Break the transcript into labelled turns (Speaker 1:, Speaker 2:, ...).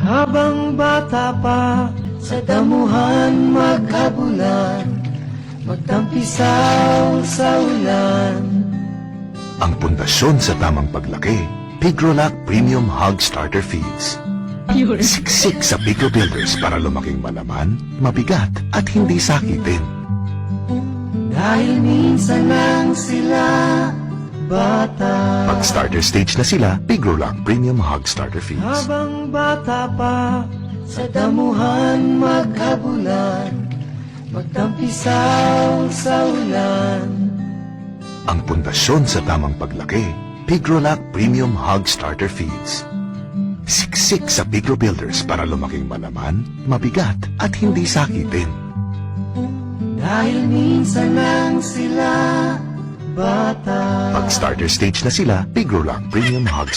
Speaker 1: Habang bata pa, sa damuhan magkabulan, magtampisaw sa ulan.
Speaker 2: Ang pundasyon sa tamang paglaki, Pigrolac Premium Hog Starter Feeds. Siksik sa Pigro Builders para lumaking malaman, mabigat at hindi sakitin.
Speaker 1: Dahil minsan lang sila bata.
Speaker 2: Pag starter stage na sila, Pigrolac Premium Hog Starter Feeds.
Speaker 1: Habang bata pa, sa damuhan magkabulan, magtampisaw sa ulan.
Speaker 2: Ang pundasyon sa tamang paglaki, Pigrolac Premium Hog Starter Feeds. Siksik sa Pigro Builders para lumaking malaman, mabigat at hindi sakitin.
Speaker 1: Dahil minsan lang sila bata.
Speaker 2: Pag starter stage na sila, Pigrolac Premium Hog